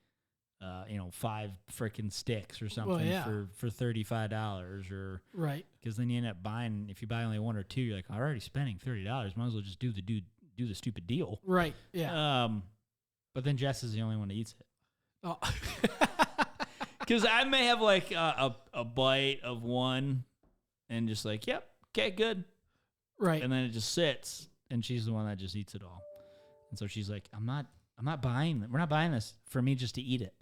Speaker 2: 5 freaking sticks or something
Speaker 3: yeah.
Speaker 2: for $35, or
Speaker 3: Right.
Speaker 2: because then you end up buying. If you buy only one or two, you're like, I'm already spending $30. Might as well just do the stupid deal.
Speaker 3: Right. Yeah.
Speaker 2: But then Jess is the only one that eats it.
Speaker 3: Oh.
Speaker 2: Because I may have like a bite of one, and just like, yep, okay, good.
Speaker 3: right.
Speaker 2: And then it just sits, and she's the one that just eats it all. And so she's like, I'm not buying it. We're not buying this for me just to eat it.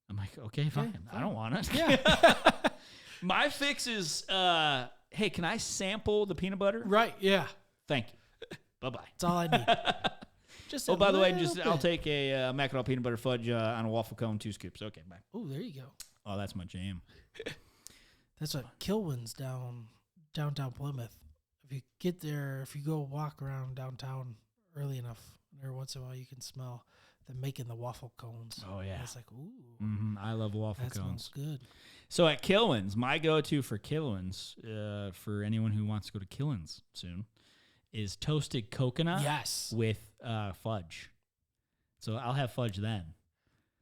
Speaker 2: I'm like, okay, fine. I don't want it.
Speaker 3: Yeah.
Speaker 2: My fix is, hey, can I sample the peanut butter?
Speaker 3: Right. Yeah.
Speaker 2: Thank you. Bye-bye.
Speaker 3: That's all I need. Just
Speaker 2: Oh,
Speaker 3: a
Speaker 2: by the way,
Speaker 3: little
Speaker 2: I'll
Speaker 3: bit.
Speaker 2: take a macaroni peanut butter fudge on a waffle cone, 2 scoops. Okay, bye.
Speaker 3: Oh, there you go.
Speaker 2: Oh, that's my jam.
Speaker 3: That's what Kilwin's downtown Plymouth. If you get there, if you go walk around downtown early enough, every once in a while you can smell them making the waffle cones.
Speaker 2: Oh, yeah.
Speaker 3: And it's like, ooh,
Speaker 2: I love waffle
Speaker 3: that
Speaker 2: cones.
Speaker 3: smells good.
Speaker 2: So at Kilwin's, my go-to for Kilwin's, for anyone who wants to go to Kilwin's soon, is toasted coconut
Speaker 3: Yes,
Speaker 2: with fudge. So I'll have fudge then.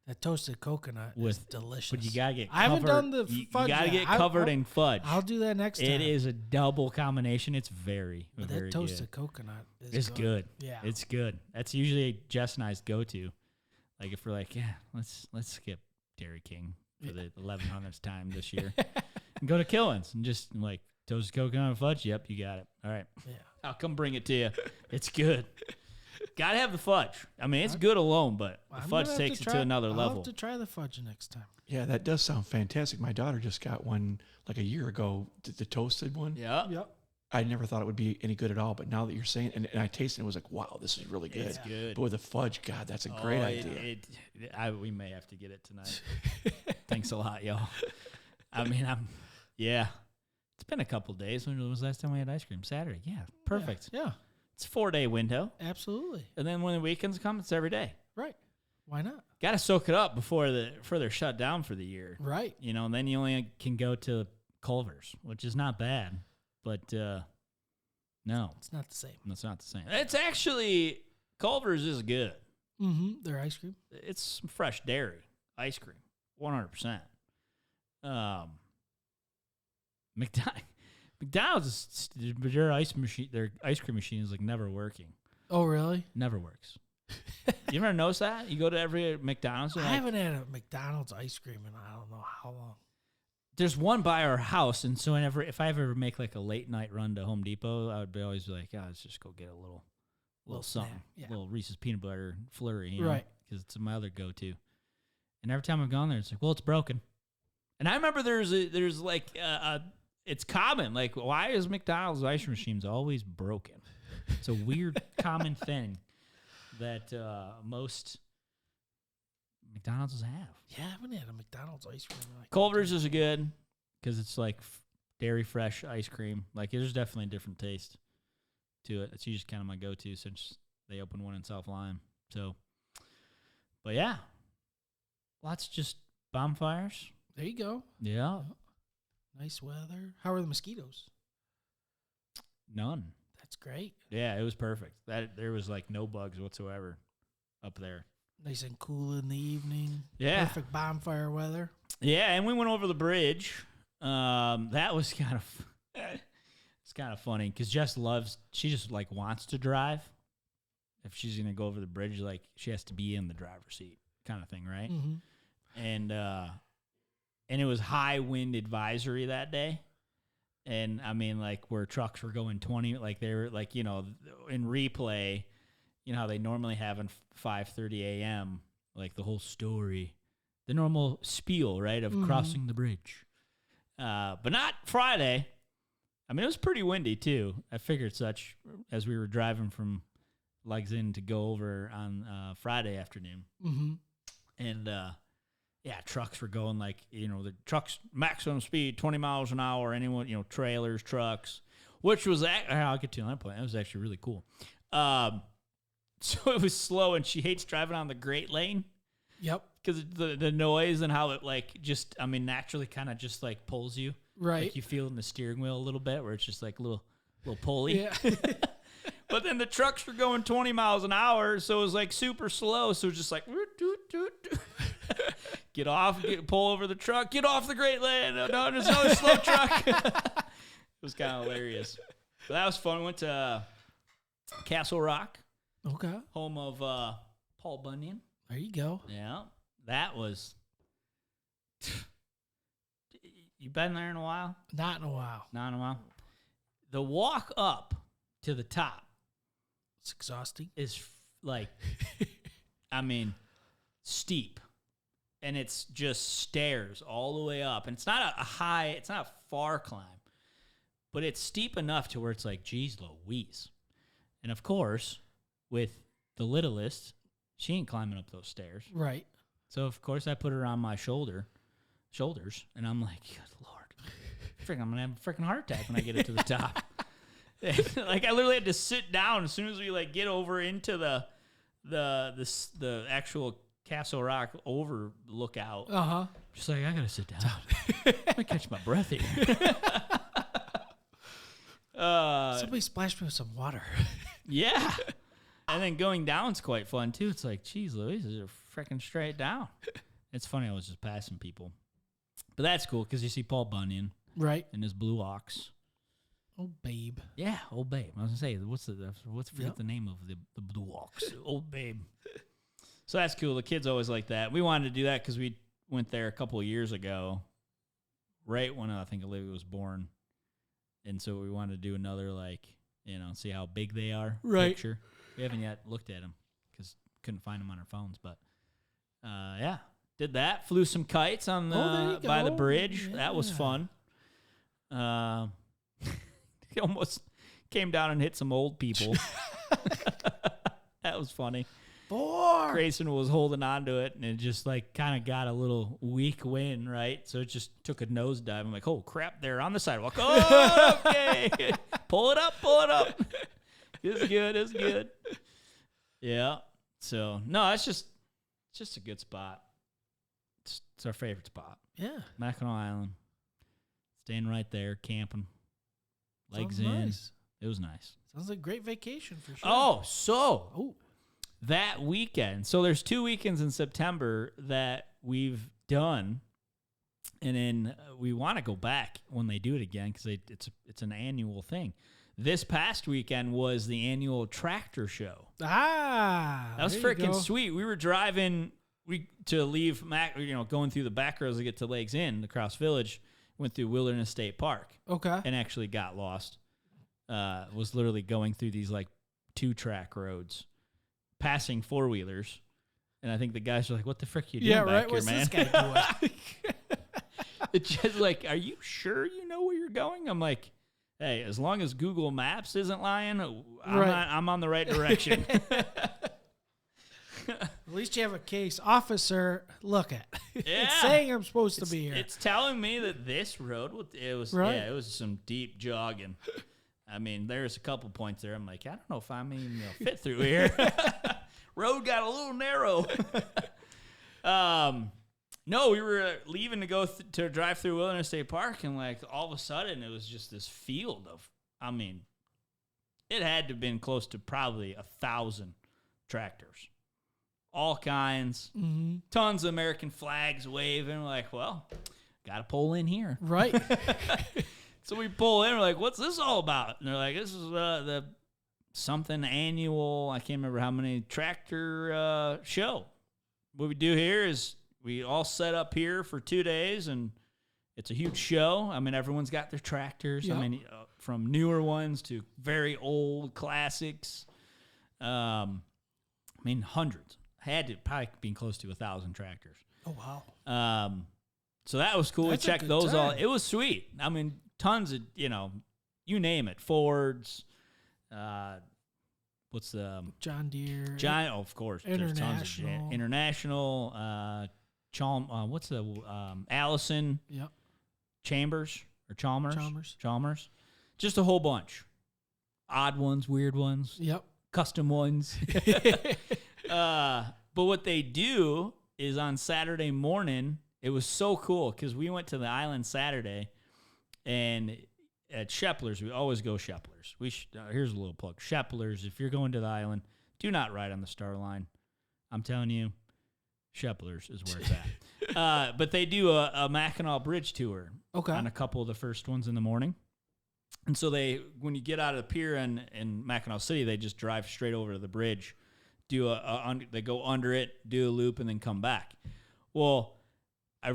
Speaker 3: that toasted coconut is
Speaker 2: With-
Speaker 3: delicious.
Speaker 2: But you gotta get covered.
Speaker 3: I haven't done the
Speaker 2: you
Speaker 3: fudge
Speaker 2: gotta
Speaker 3: yet.
Speaker 2: get covered in fudge.
Speaker 3: I'll do that next time.
Speaker 2: It is a double combination. It's very,
Speaker 3: But
Speaker 2: very
Speaker 3: that toasted coconut
Speaker 2: good.
Speaker 3: is
Speaker 2: It's good.
Speaker 3: Yeah.
Speaker 2: It's good. That's usually Jess and I's go-to. Like if we're like, yeah, let's skip Dairy King for the 1100th time this year, and go to Killen's and just like toasted coconut and fudge. Yep, you got it. All right,
Speaker 3: yeah.
Speaker 2: I'll come bring it to you. It's good. Gotta have the fudge. I mean, it's good alone, but the
Speaker 3: I'm
Speaker 2: fudge
Speaker 3: gonna have
Speaker 2: takes it to
Speaker 3: try-
Speaker 2: another
Speaker 3: I'll
Speaker 2: level.
Speaker 3: have to try the fudge next time.
Speaker 4: Yeah, that does sound fantastic. My daughter just got one like a year ago, the toasted one.
Speaker 2: Yeah,
Speaker 3: Yep.
Speaker 4: I never thought it would be any good at all, but now that you're saying, and I tasted it, it was like, wow, this is really good.
Speaker 2: it's good.
Speaker 4: But with the fudge, God, that's a great idea.
Speaker 2: We may have to get it tonight. Thanks a lot, y'all. I mean, it's been a couple days. When was the last time we had ice cream? Saturday. Yeah, perfect.
Speaker 3: Yeah.
Speaker 2: It's a 4-day window.
Speaker 3: Absolutely.
Speaker 2: And then when the weekends come, it's every day.
Speaker 3: Right. Why not?
Speaker 2: Got to soak it up before they're shut down for the year.
Speaker 3: Right.
Speaker 2: And then you only can go to Culver's, which is not bad. But no,
Speaker 3: It's not the same.
Speaker 2: it's not the same. It's actually, Culver's is good.
Speaker 3: Mm-hmm. Their ice cream.
Speaker 2: It's some fresh dairy ice cream, 100%. McDonald's, their ice cream machine is like never working.
Speaker 3: Oh, really?
Speaker 2: Never works. You ever notice that? You go to every McDonald's.
Speaker 3: I
Speaker 2: and like,
Speaker 3: haven't had a McDonald's ice cream in I don't know how long.
Speaker 2: there's one by our house, and so if I ever make like a late night run to Home Depot, I would always be like, let's just go get a little something,
Speaker 3: snack, yeah.
Speaker 2: little Reese's peanut butter flurry,
Speaker 3: Right.
Speaker 2: Because it's my other go-to. And every time I've gone there, it's like, well, it's broken. And I remember there's it's common. Like, why is McDonald's ice cream machines always broken? It's a weird common thing that most McDonald's have.
Speaker 3: Yeah, I haven't had a McDonald's ice cream in like
Speaker 2: Culver's is good because it's like dairy fresh ice cream. Like, there's definitely a different taste to it. It's usually kind of my go-to since they opened one in South Lime. So, but yeah, lots of just bonfires.
Speaker 3: There you go.
Speaker 2: Yeah,
Speaker 3: Nice weather. How are the mosquitoes?
Speaker 2: none.
Speaker 3: That's great.
Speaker 2: Yeah, it was perfect. There was like no bugs whatsoever up there.
Speaker 3: Nice and cool in the evening.
Speaker 2: Yeah.
Speaker 3: Perfect bonfire weather.
Speaker 2: Yeah, and we went over the bridge. That was kind of it's kind of funny because she just like wants to drive. If she's gonna go over the bridge, like she has to be in the driver's seat, kind of thing, right?
Speaker 3: Mm-hmm.
Speaker 2: And it was high wind advisory that day. And I mean, like where trucks were going 20, like they were like, in replay, how they normally have in 5:30 a.m., like the whole story, the normal spiel, right, of crossing the bridge. But not Friday. I mean, it was pretty windy too. I figured such as we were driving from Legs Inn to go over on Friday afternoon.
Speaker 3: Mm-hmm.
Speaker 2: And yeah, trucks were going like, the trucks maximum speed 20 miles an hour. Anyone, trailers, trucks, which was I'll get to that point. That was actually really cool. So it was slow, and she hates driving on the Great Lane
Speaker 3: Yep.
Speaker 2: because the noise and how it naturally kind of just like pulls you.
Speaker 3: Right.
Speaker 2: Like you feel it in the steering wheel a little bit, where it's just like a little pulley.
Speaker 3: Yeah.
Speaker 2: But then the trucks were going 20 miles an hour, so it was like super slow. So it was just like, get off, pull over the truck, get off the Great Lane. No, there's another slow truck. It was kind of hilarious. But that was fun. Went to Castle Rock,
Speaker 3: Okay.
Speaker 2: home of Paul Bunyan.
Speaker 3: There you go.
Speaker 2: Yeah, that was. You been there in a while?
Speaker 3: Not in a while.
Speaker 2: Not in a while. The walk up to the top
Speaker 3: It's exhausting.
Speaker 2: is like, steep, and it's just stairs all the way up, and it's not it's not a far climb, but it's steep enough to where it's like, geez Louise. And of course, with the littlest, she ain't climbing up those stairs.
Speaker 3: Right.
Speaker 2: So of course I put her on my shoulders, and I'm like, good Lord, I'm gonna have a freaking heart attack when I get it to the top. Like I literally had to sit down as soon as we like get over into the actual Castle Rock lookout.
Speaker 3: Uh-huh.
Speaker 2: Just like, I gotta sit down. I'm gonna catch my breath here.
Speaker 3: Somebody splashed me with some water.
Speaker 2: Yeah. And then going down's quite fun too. It's like, geez Louise, is it freaking straight down? It's funny, I was just passing people. But that's cool because you see Paul Bunyan
Speaker 3: Right.
Speaker 2: and his blue ox.
Speaker 3: Oh, babe.
Speaker 2: Yeah, Old Babe. I was gonna say, what's
Speaker 3: Yep.
Speaker 2: the name of the blue ox? Old Babe. So that's cool. The kids always like that. We wanted to do that because we went there a couple of years ago, right when I think Olivia was born, and so we wanted to do another see how big they are.
Speaker 3: Right.
Speaker 2: Picture. We haven't yet looked at them because couldn't find them on our phones, but yeah, did that. Flew some kites on
Speaker 3: there you
Speaker 2: by the
Speaker 3: go.
Speaker 2: bridge. That was
Speaker 3: Yeah.
Speaker 2: fun. He almost came down and hit some old people. That was funny. Grayson was holding on to it, and it just kind of got a little weak wind, right? So it just took a nosedive. I'm like, oh crap, they're on the sidewalk. Oh, okay. Pull it up. It's good. Yeah. So no, it's just a good spot. It's our favorite spot.
Speaker 3: Yeah.
Speaker 2: Mackinac Island. Staying right there, camping. Legs
Speaker 3: Sounds
Speaker 2: in.
Speaker 3: nice.
Speaker 2: It was nice.
Speaker 3: Sounds like a great vacation for sure.
Speaker 2: Oh, that weekend. So there's 2 weekends in September that we've done, and then we want to go back when they do it again because it's an annual thing. This past weekend was the annual tractor show.
Speaker 3: Ah.
Speaker 2: That was
Speaker 3: there you
Speaker 2: freaking
Speaker 3: go.
Speaker 2: sweet. We were driving to leave going through the back roads to get to Lakes Inn, across Village. Went through Wilderness State Park
Speaker 3: Okay.
Speaker 2: and actually got lost. Was literally going through these 2-track roads, passing 4-wheelers, and I think the guys were like, "What the frick you doing
Speaker 3: Yeah,
Speaker 2: back
Speaker 3: right.
Speaker 2: here,
Speaker 3: What's
Speaker 2: man?"
Speaker 3: this guy doing?
Speaker 2: It's just like, "Are you sure you know where you're going?" I'm like, "Hey, as long as Google Maps isn't lying, I'm on the right direction."
Speaker 3: At least you have a case. Officer, look at.
Speaker 2: Yeah.
Speaker 3: It's saying I'm supposed to be here.
Speaker 2: It's telling me that this road it was some deep jogging. I mean, there's a couple points there. I'm like, I don't know if I'm even gonna fit through here. Road got a little narrow. No, we were leaving to go to drive through Wilderness State Park, and all of a sudden it was just this field of. I mean, it had to have been close to probably 1,000 tractors. All kinds, tons of American flags waving. We're like, well, got to pull in here.
Speaker 3: Right.
Speaker 2: So we pull in. We're like, what's this all about? And they're like, this is the something annual. I can't remember how many tractor show. What we do here is we all set up here for 2 days, and it's a huge show. I mean, everyone's got their tractors.
Speaker 3: Yep.
Speaker 2: I mean, from newer ones to very old classics. I mean, hundreds. Had to probably be close to 1,000 tractors.
Speaker 3: Oh, wow.
Speaker 2: So that was cool.
Speaker 3: That's a
Speaker 2: we checked
Speaker 3: good
Speaker 2: those all.
Speaker 3: time.
Speaker 2: It was sweet. I mean, tons of, you name it, Fords, what's the
Speaker 3: John Deere.
Speaker 2: giant? Oh, of course, there's tons of
Speaker 3: International.
Speaker 2: International. What's the Allison
Speaker 3: Yep.
Speaker 2: Chambers or Chalmers?
Speaker 3: Chalmers.
Speaker 2: Chalmers. Just a whole bunch. Odd ones, weird ones,
Speaker 3: Yep.
Speaker 2: custom ones. But what they do is on Saturday morning, it was so cool because we went to the island Saturday, and at Shepler's, we always go Shepler's. Here's a little plug. Shepler's, if you're going to the island, do not ride on the Star Line. I'm telling you, Shepler's is where it's at. But they do a Mackinac Bridge tour
Speaker 3: Okay.
Speaker 2: on a couple of the first ones in the morning. And so when you get out of the pier in Mackinac City, they just drive straight over to the bridge, they go under it, do a loop, and then come back. Well,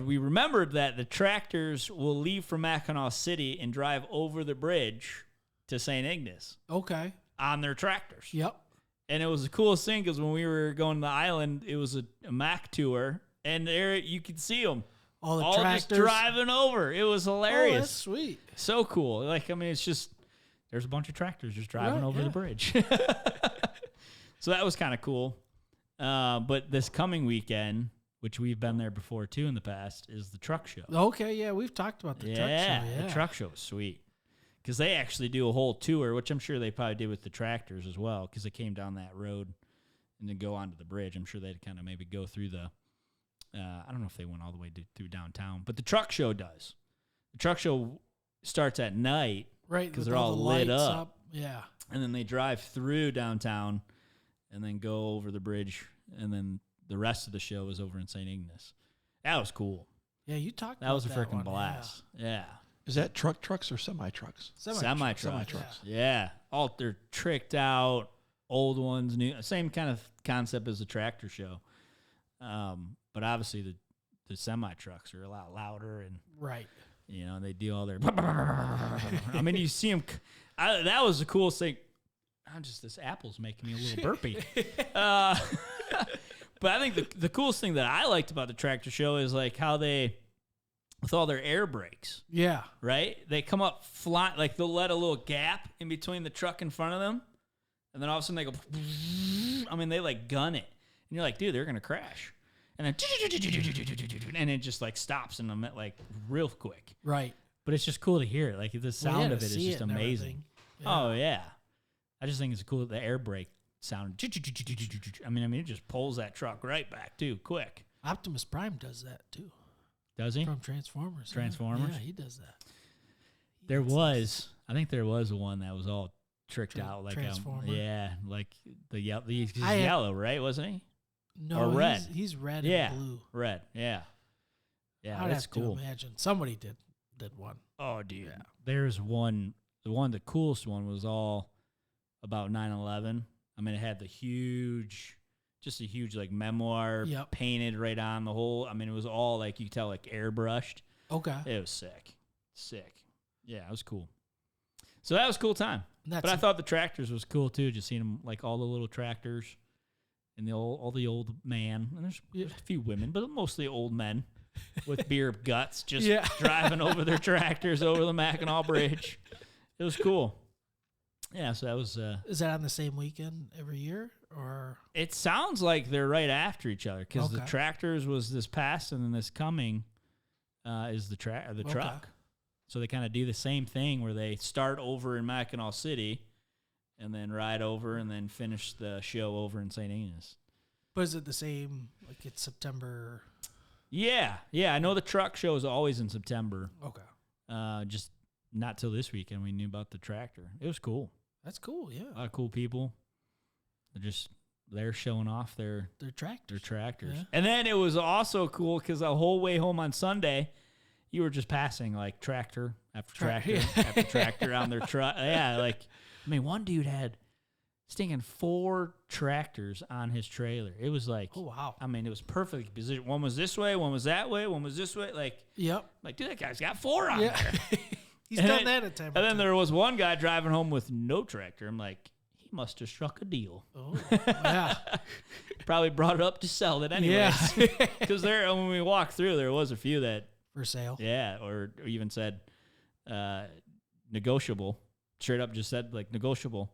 Speaker 2: we remembered that the tractors will leave from Mackinac City and drive over the bridge to St. Ignace
Speaker 3: Okay.
Speaker 2: on their tractors.
Speaker 3: Yep.
Speaker 2: And it was the coolest thing because when we were going to the island, it was a Mack tour, and there you could see them
Speaker 3: All the
Speaker 2: all
Speaker 3: tractors.
Speaker 2: just driving over. It was
Speaker 3: Oh,
Speaker 2: hilarious.
Speaker 3: that's sweet.
Speaker 2: So cool. It's just there's a bunch of tractors just driving
Speaker 3: Right,
Speaker 2: over
Speaker 3: yeah.
Speaker 2: the bridge. So that was kind of cool. But this coming weekend, which we've been there before too in the past, is the truck show.
Speaker 3: Okay, yeah, we've talked about the truck show. Yeah,
Speaker 2: The truck show is sweet. Because they actually do a whole tour, which I'm sure they probably did with the tractors as well, because they came down that road and then go onto the bridge. I'm sure they'd kind of maybe go through I don't know if they went all the way through downtown, but the truck show does. The truck show starts at night,
Speaker 3: right.
Speaker 2: 'cause
Speaker 3: with
Speaker 2: they're all
Speaker 3: the
Speaker 2: lit
Speaker 3: lights
Speaker 2: up.
Speaker 3: Yeah.
Speaker 2: and then they drive through downtown and then go over the bridge, and then the rest of the show is over in St. Ignace. That was cool.
Speaker 3: Yeah, you talked
Speaker 2: That
Speaker 3: about
Speaker 2: was a
Speaker 3: that
Speaker 2: freaking
Speaker 3: one,
Speaker 2: blast. Yeah.
Speaker 4: Is that trucks or semi trucks?
Speaker 3: Yeah.
Speaker 2: Semi trucks.
Speaker 4: Semi-trucks.
Speaker 2: Yeah. All they're tricked out, old ones, new, same kind of concept as the tractor show. But obviously the semi trucks are a lot louder, and
Speaker 3: Right.
Speaker 2: they do all their. I mean, you see them. That was the coolest thing. This apple's making me a little burpy. But I think the coolest thing that I liked about the tractor show is like how they, with all their air brakes,
Speaker 3: Yeah.
Speaker 2: right? They come up flying, like they'll let a little gap in between the truck in front of them, and then all of a sudden they go. I mean, they like gun it, and you're like, dude, they're gonna crash, and then and it just like stops in them like real quick.
Speaker 3: Right.
Speaker 2: But it's just cool to hear. Like the
Speaker 3: Well,
Speaker 2: sound
Speaker 3: yeah,
Speaker 2: of
Speaker 3: to
Speaker 2: it is
Speaker 3: see
Speaker 2: just
Speaker 3: it and
Speaker 2: amazing.
Speaker 3: everything.
Speaker 2: Oh yeah, I just think it's cool. The air brake sound. I mean, it just pulls that truck right back too, quick.
Speaker 3: Optimus Prime does that too.
Speaker 2: Does he?
Speaker 3: From Transformers. yeah.
Speaker 2: Transformers?
Speaker 3: Yeah, he does that.
Speaker 2: I think there was one that was all tricked out, like
Speaker 3: Transformer?
Speaker 2: like the yellow. He's
Speaker 3: I have-
Speaker 2: yellow, right? Wasn't he?
Speaker 3: No,
Speaker 2: Or red.
Speaker 3: He's red
Speaker 2: Yeah.
Speaker 3: and blue.
Speaker 2: Red. Yeah. Yeah,
Speaker 3: I'd
Speaker 2: that's
Speaker 3: have
Speaker 2: cool.
Speaker 3: to imagine somebody did one.
Speaker 2: Oh, dude.
Speaker 3: Yeah.
Speaker 2: There's one. The coolest one was all about 9/11. I mean, it had a huge like memoir
Speaker 3: Yep.
Speaker 2: painted right on the whole. I mean, it was all like you could tell like airbrushed.
Speaker 3: Okay.
Speaker 2: It was sick. Yeah, it was cool. So that was a cool time.
Speaker 3: That's
Speaker 2: But I thought the tractors was cool too. Just seeing them like all the little tractors and all the old man. And there's a few women, but mostly old men with beer guts just
Speaker 3: Yeah.
Speaker 2: driving over their tractors over the Mackinac Bridge. It was cool. Yeah, so that was.
Speaker 3: Is that on the same weekend every year, or
Speaker 2: It sounds like they're right after each other because the
Speaker 3: Okay.
Speaker 2: tractors was this past and then this coming is the truck. So they kind of do the same thing where they start over in Mackinac City and then ride over and then finish the show over in St. Ignace.
Speaker 3: but is it the same? Like it's September.
Speaker 2: Yeah. I know the truck show is always in September.
Speaker 3: Okay,
Speaker 2: Just not till this weekend we knew about the tractor. It was cool.
Speaker 3: that's cool. Yeah,
Speaker 2: A lot of cool people. They're showing off their
Speaker 3: they're tractors.
Speaker 2: tractors.
Speaker 3: Yeah.
Speaker 2: And then it was also cool because the whole way home on Sunday, you were just passing like tractor after tractor after tractor on their truck. Yeah, like, I mean, one dude had stinking 4 tractors on his trailer. It was like,
Speaker 3: Oh wow.
Speaker 2: I mean, it was perfectly positioned. One was this way, one was that way, one was this way. Like,
Speaker 3: Yep.
Speaker 2: dude, that guy's got 4 on
Speaker 3: Yeah.
Speaker 2: there.
Speaker 3: He's
Speaker 2: And
Speaker 3: done
Speaker 2: then-
Speaker 3: that a time.
Speaker 2: And then there was one guy driving home with no tractor. I'm like, he must have struck a deal.
Speaker 3: Oh yeah.
Speaker 2: Probably brought it up to sell it anyways.
Speaker 3: Yeah.
Speaker 2: Because when we walked through, there was a few that,
Speaker 3: For sale.
Speaker 2: yeah, or even said negotiable. straight up just said like negotiable,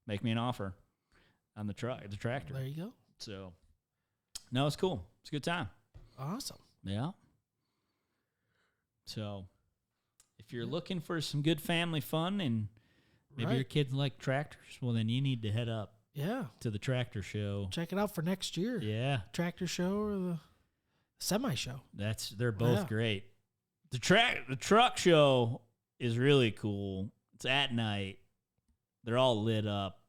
Speaker 2: make me an offer on the tractor.
Speaker 3: There you go.
Speaker 2: So, no, it's cool. It's a good time.
Speaker 3: Awesome.
Speaker 2: Yeah. So, if you're looking for some good family fun and maybe your
Speaker 3: Right.
Speaker 2: kids like tractors, well, then you need to head up
Speaker 3: Yeah.
Speaker 2: to the tractor show.
Speaker 3: Check it out for next year.
Speaker 2: Yeah,
Speaker 3: Tractor show or the semi show.
Speaker 2: they're both
Speaker 3: Yeah.
Speaker 2: great. The truck show is really cool. It's at night. They're all lit up.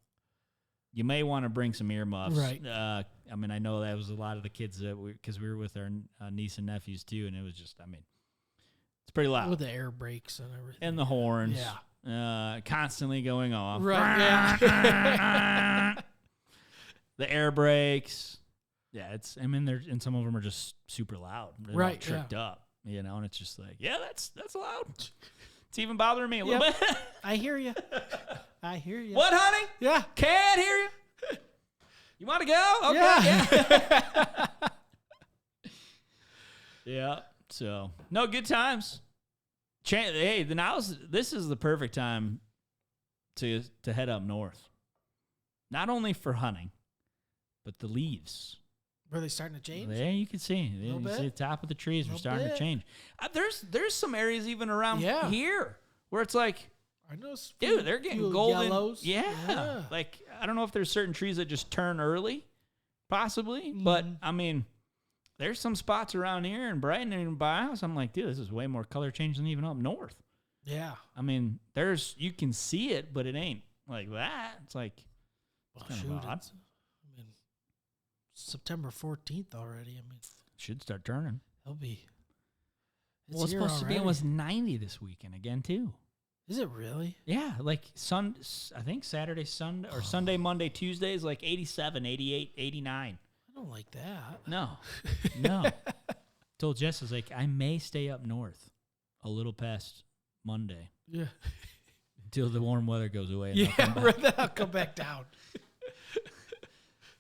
Speaker 2: You may want to bring some earmuffs.
Speaker 3: Right.
Speaker 2: I mean, I know that was a lot of the kids that because we were with our niece and nephews too, and it was just, I mean, it's pretty loud.
Speaker 3: With the air brakes and everything.
Speaker 2: And the horns.
Speaker 3: Yeah.
Speaker 2: Constantly going off.
Speaker 3: Right. Yeah.
Speaker 2: The air brakes. Yeah, it's. I mean, and some of them are just super loud. They're all
Speaker 3: Right,
Speaker 2: tricked
Speaker 3: yeah.
Speaker 2: up, and it's just like, yeah, that's loud. It's even bothering me a little
Speaker 3: Yep.
Speaker 2: bit.
Speaker 3: I hear you. I hear you.
Speaker 2: What, honey?
Speaker 3: Yeah.
Speaker 2: Can't hear you. You want to go? Okay.
Speaker 3: Yeah.
Speaker 2: Yeah. So no, good times. Hey, this is the perfect time to head up north. Not only for hunting, but the leaves.
Speaker 3: Were they starting to change?
Speaker 2: There you can see.
Speaker 3: Little
Speaker 2: You
Speaker 3: bit.
Speaker 2: see the top of the trees are
Speaker 3: Little
Speaker 2: starting to
Speaker 3: bit.
Speaker 2: change. There's some areas even around
Speaker 3: Yeah.
Speaker 2: here where it's like,
Speaker 3: I know.
Speaker 2: dude, they're getting
Speaker 3: few
Speaker 2: golden.
Speaker 3: Yellows.
Speaker 2: Yeah. Like, I don't know if there's certain trees that just turn early, possibly, but
Speaker 3: Mhm.
Speaker 2: I mean, there's some spots around here in Brighton and by house. I'm like, dude, this is way more color change than even up north.
Speaker 3: Yeah.
Speaker 2: I mean, you can see it, but it ain't like that. It's like,
Speaker 3: Well,
Speaker 2: kind of
Speaker 3: shoot,
Speaker 2: odd.
Speaker 3: I mean, September 14th already. I mean,
Speaker 2: should start turning.
Speaker 3: it'll be.
Speaker 2: Well, it's
Speaker 3: here
Speaker 2: supposed to be
Speaker 3: already.
Speaker 2: almost 90 this weekend again, too.
Speaker 3: Is it really?
Speaker 2: Yeah, like I think Saturday, Sunday, or Sunday, Monday, Tuesday is like 87, 88, 89.
Speaker 3: I don't like that.
Speaker 2: No. Told Jess, I was like, I may stay up north a little past Monday
Speaker 3: Yeah.
Speaker 2: until the warm weather goes away. And I'll come
Speaker 3: Yeah.
Speaker 2: back.
Speaker 3: Right, then I'll come back down.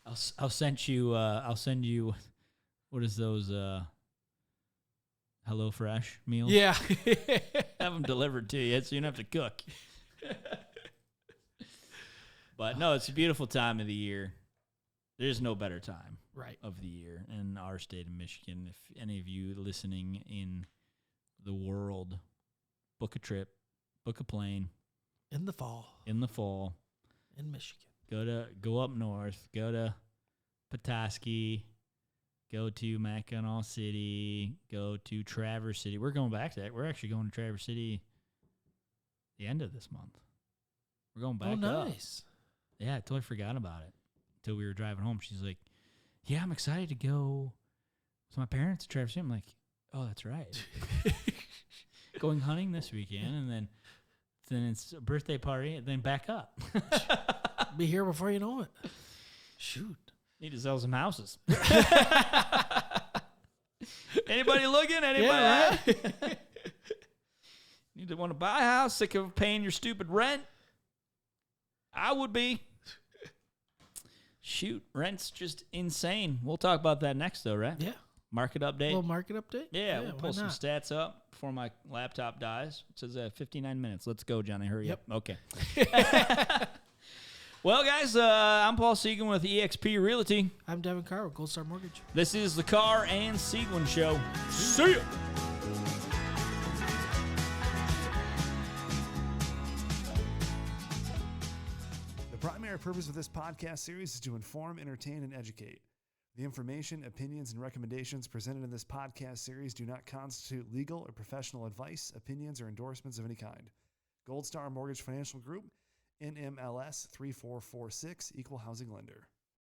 Speaker 2: I'll send you, what is those, HelloFresh meals?
Speaker 3: Yeah.
Speaker 2: Have them delivered to you so you don't have to cook. But no, it's a beautiful time of the year. There's no better time
Speaker 3: Right.
Speaker 2: of the year in our state of Michigan. If any of you listening in the world, book a trip, book a plane
Speaker 3: In the fall
Speaker 2: in the fall.
Speaker 3: in Michigan.
Speaker 2: Go up north. Go to Petoskey. Go to Mackinac City. Go to Traverse City. We're going back to that. We're actually going to Traverse City the end of this month. We're going back up.
Speaker 3: Nice.
Speaker 2: Yeah, I totally forgot about it until we were driving home. She's like, yeah, I'm excited to go with my parents to Traverse City. I'm like, oh, that's right. Going hunting this weekend, and then it's a birthday party, and then back up.
Speaker 3: Be here before you know it. Shoot.
Speaker 2: Need to sell some houses. Anybody looking? Anybody?
Speaker 3: Yeah,
Speaker 2: out? Need to want to buy a house? Sick of paying your stupid rent? I would be. Shoot, rent's just insane. We'll talk about that next, though, right?
Speaker 3: Yeah.
Speaker 2: Market
Speaker 3: A
Speaker 2: update.
Speaker 3: little market update?
Speaker 2: Yeah, we'll
Speaker 3: why
Speaker 2: pull some
Speaker 3: not?
Speaker 2: stats up before my laptop dies. It says 59 minutes. Let's go, Johnny. Hurry
Speaker 3: Yep.
Speaker 2: up. Okay. Well, guys, I'm Paul Seguin with eXp Realty.
Speaker 3: I'm Devin Carr with Gold Star Mortgage.
Speaker 2: This is the Carr and Seguin Show. See ya.
Speaker 5: The primary purpose of this podcast series is to inform, entertain, and educate. The information, opinions, and recommendations presented in this podcast series do not constitute legal or professional advice, opinions, or endorsements of any kind. Gold Star Mortgage Financial Group, NMLS 3446, Equal Housing Lender.